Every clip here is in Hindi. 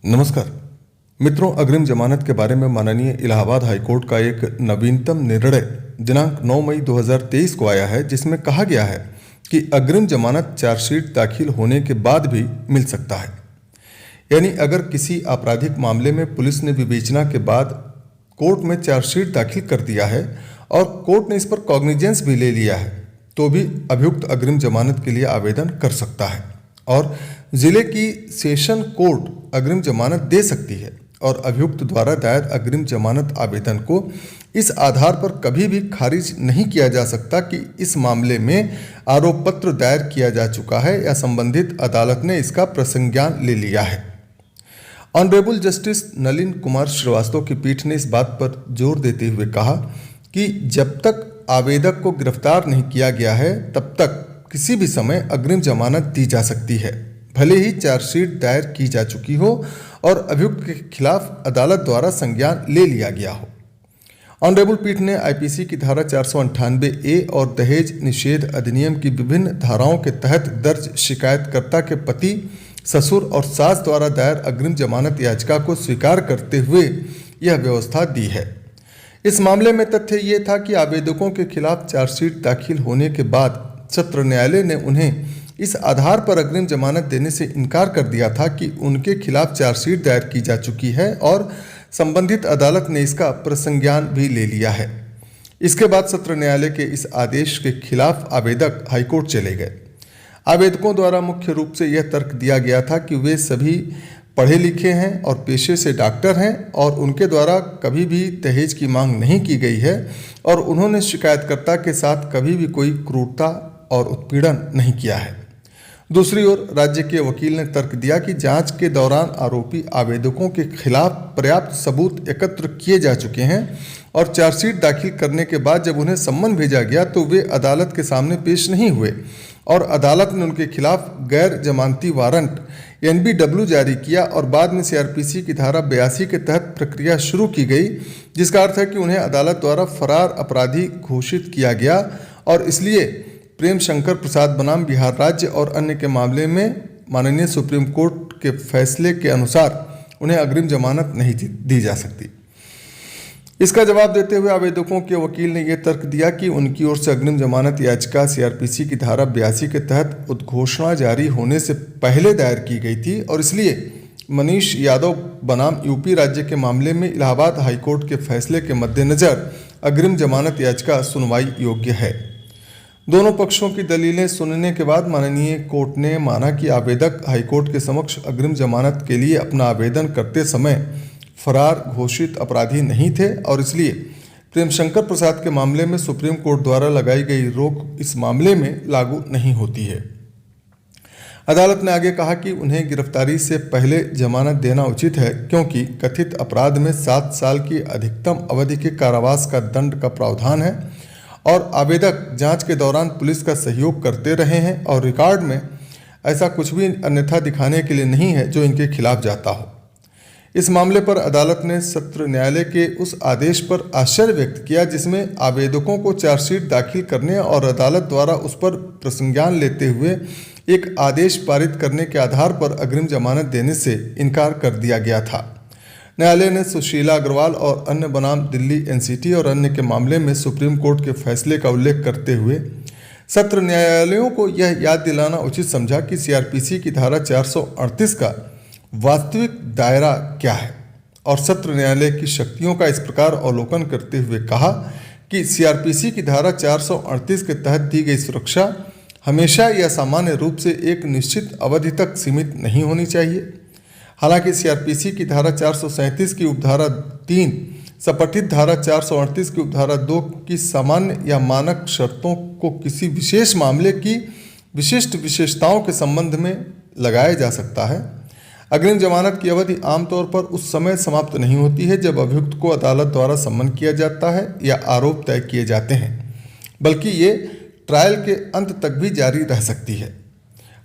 नमस्कार मित्रों, अग्रिम जमानत के बारे में माननीय इलाहाबाद हाईकोर्ट का एक नवीनतम निर्णय दिनांक 9 मई 2023 को आया है, जिसमें कहा गया है कि अग्रिम जमानत चार्जशीट दाखिल होने के बाद भी मिल सकता है। यानी अगर किसी आपराधिक मामले में पुलिस ने विवेचना के बाद कोर्ट में चार्जशीट दाखिल कर दिया है और कोर्ट ने इस पर कॉग्निजेंस भी ले लिया है, तो भी अभियुक्त अग्रिम जमानत के लिए आवेदन कर सकता है और जिले की सेशन कोर्ट अग्रिम जमानत दे सकती है और अभियुक्त द्वारा दायर अग्रिम जमानत आवेदन को इस आधार पर कभी भी खारिज नहीं किया जा सकता कि इस मामले में आरोप पत्र दायर किया जा चुका है या संबंधित अदालत ने इसका प्रसंज्ञान ले लिया है। ऑनरेबल जस्टिस नलिन कुमार श्रीवास्तव की पीठ ने इस बात पर जोर देते हुए कहा कि जब तक आवेदक को गिरफ्तार नहीं किया गया है तब तक किसी भी समय अग्रिम जमानत दी जा सकती है, भले ही चार्जशीट दायर की जा चुकी हो और अभियुक्त के खिलाफ अदालत द्वारा संज्ञान ले लिया गया हो। ऑनरेबल पीठ ने आईपीसी की धारा 498A और दहेज निषेध अधिनियम की विभिन्न धाराओं के तहत दर्ज शिकायतकर्ता के पति, ससुर और सास द्वारा दायर अग्रिम जमानत याचिका को स्वीकार करते हुए यह व्यवस्था दी है। इस मामले में तथ्य ये था कि आवेदकों के खिलाफ चार्जशीट दाखिल होने के बाद सत्र न्यायालय ने उन्हें इस आधार पर अग्रिम जमानत देने से इनकार कर दिया था कि उनके खिलाफ चार्जशीट दायर की जा चुकी है और संबंधित अदालत ने इसका प्रसंज्ञान भी ले लिया है। इसके बाद सत्र न्यायालय के इस आदेश के खिलाफ आवेदक हाईकोर्ट चले गए। आवेदकों द्वारा मुख्य रूप से यह तर्क दिया गया था कि वे सभी पढ़े लिखे हैं और पेशे से डॉक्टर हैं और उनके द्वारा कभी भी दहेज की मांग नहीं की गई है और उन्होंने शिकायतकर्ता के साथ कभी भी कोई क्रूरता और उत्पीड़न नहीं किया है। दूसरी ओर राज्य के वकील ने तर्क दिया कि जांच के दौरान आरोपी आवेदकों के खिलाफ पर्याप्त सबूत एकत्र किए जा चुके हैं और चार्जशीट दाखिल करने के बाद जब उन्हें सम्मन भेजा गया तो वे अदालत के सामने पेश नहीं हुए और अदालत ने उनके खिलाफ गैर जमानती वारंट NBW जारी किया और बाद में CRPC की धारा 82 के तहत प्रक्रिया शुरू की गई, जिसका अर्थ है कि उन्हें अदालत द्वारा फरार अपराधी घोषित किया गया और इसलिए प्रेम शंकर प्रसाद बनाम बिहार राज्य और अन्य के मामले में माननीय सुप्रीम कोर्ट के फैसले के अनुसार उन्हें अग्रिम जमानत नहीं दी जा सकती। इसका जवाब देते हुए आवेदकों के वकील ने यह तर्क दिया कि उनकी ओर से अग्रिम जमानत याचिका CRPC की धारा 82 के तहत उद्घोषणा जारी होने से पहले दायर की गई थी और इसलिए मनीष यादव बनाम यूपी राज्य के मामले में इलाहाबाद हाईकोर्ट के फैसले के मद्देनजर अग्रिम जमानत याचिका सुनवाई योग्य है। दोनों पक्षों की दलीलें सुनने के बाद माननीय कोर्ट ने माना कि आवेदक हाईकोर्ट के समक्ष अग्रिम जमानत के लिए अपना आवेदन करते समय फरार घोषित अपराधी नहीं थे और इसलिए प्रेम शंकर प्रसाद के मामले में सुप्रीम कोर्ट द्वारा लगाई गई रोक इस मामले में लागू नहीं होती है। अदालत ने आगे कहा कि उन्हें गिरफ्तारी से पहले जमानत देना उचित है क्योंकि कथित अपराध में 7 साल की अधिकतम अवधि के कारावास का दंड का प्रावधान है और आवेदक जांच के दौरान पुलिस का सहयोग करते रहे हैं और रिकॉर्ड में ऐसा कुछ भी अन्यथा दिखाने के लिए नहीं है जो इनके खिलाफ जाता हो। इस मामले पर अदालत ने सत्र न्यायालय के उस आदेश पर आश्चर्य व्यक्त किया जिसमें आवेदकों को चार्जशीट दाखिल करने और अदालत द्वारा उस पर प्रसंज्ञान लेते हुए एक आदेश पारित करने के आधार पर अग्रिम जमानत देने से इनकार कर दिया गया था। न्यायालय ने सुशीला अग्रवाल और अन्य बनाम दिल्ली NCT और अन्य के मामले में सुप्रीम कोर्ट के फैसले का उल्लेख करते हुए सत्र न्यायालयों को यह याद दिलाना उचित समझा कि CRPC की धारा 438 का वास्तविक दायरा क्या है और सत्र न्यायालय की शक्तियों का इस प्रकार अवलोकन करते हुए कहा कि CRPC की धारा 438 के तहत दी गई सुरक्षा हमेशा या सामान्य रूप से एक निश्चित अवधि तक सीमित नहीं होनी चाहिए। हालांकि CRPC की धारा 437 की उपधारा 3 सपठित धारा 438 की उपधारा 2 की सामान्य या मानक शर्तों को किसी विशेष मामले की विशिष्ट विशेषताओं के संबंध में लगाया जा सकता है। अग्रिम जमानत की अवधि आमतौर पर उस समय समाप्त नहीं होती है जब अभियुक्त को अदालत द्वारा सम्मन किया जाता है या आरोप तय किए जाते हैं, बल्कि ये ट्रायल के अंत तक भी जारी रह सकती है।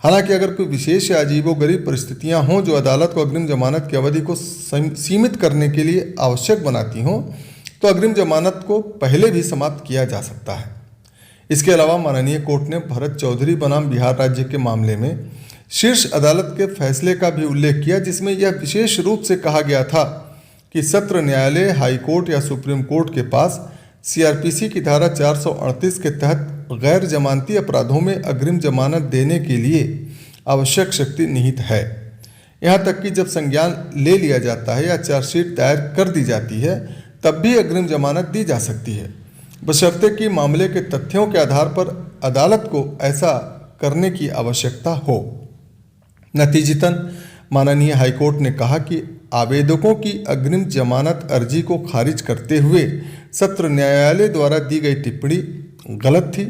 हालांकि अगर कोई विशेष या अजीबोगरीब परिस्थितियां हों जो अदालत को अग्रिम जमानत की अवधि को सीमित करने के लिए आवश्यक बनाती हों तो अग्रिम जमानत को पहले भी समाप्त किया जा सकता है। इसके अलावा माननीय कोर्ट ने भरत चौधरी बनाम बिहार राज्य के मामले में शीर्ष अदालत के फैसले का भी उल्लेख किया, जिसमें यह विशेष रूप से कहा गया था कि सत्र न्यायालय, हाई कोर्ट या सुप्रीम कोर्ट के पास सीआरपीसी की धारा 438 के तहत गैर जमानती अपराधों में अग्रिम जमानत देने के लिए आवश्यक शक्ति निहित है। यहाँ तक कि जब संज्ञान ले लिया जाता है या चार्जशीट दायर कर दी जाती है तब भी अग्रिम जमानत दी जा सकती है, बशर्ते कि मामले के तथ्यों के आधार पर अदालत को ऐसा करने की आवश्यकता हो। नतीजतन माननीय हाईकोर्ट ने कहा कि आवेदकों की अग्रिम जमानत अर्जी को खारिज करते हुए सत्र न्यायालय द्वारा दी गई टिप्पणी गलत थी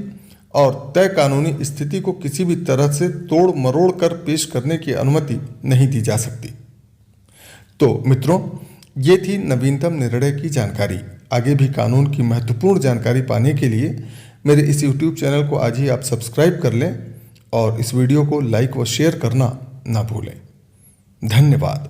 और तय कानूनी स्थिति को किसी भी तरह से तोड़ मरोड़ कर पेश करने की अनुमति नहीं दी जा सकती। तो मित्रों, ये थी नवीनतम निर्णय की जानकारी। आगे भी कानून की महत्वपूर्ण जानकारी पाने के लिए मेरे इस YouTube चैनल को आज ही आप सब्सक्राइब कर लें और इस वीडियो को लाइक व शेयर करना ना भूलें। धन्यवाद।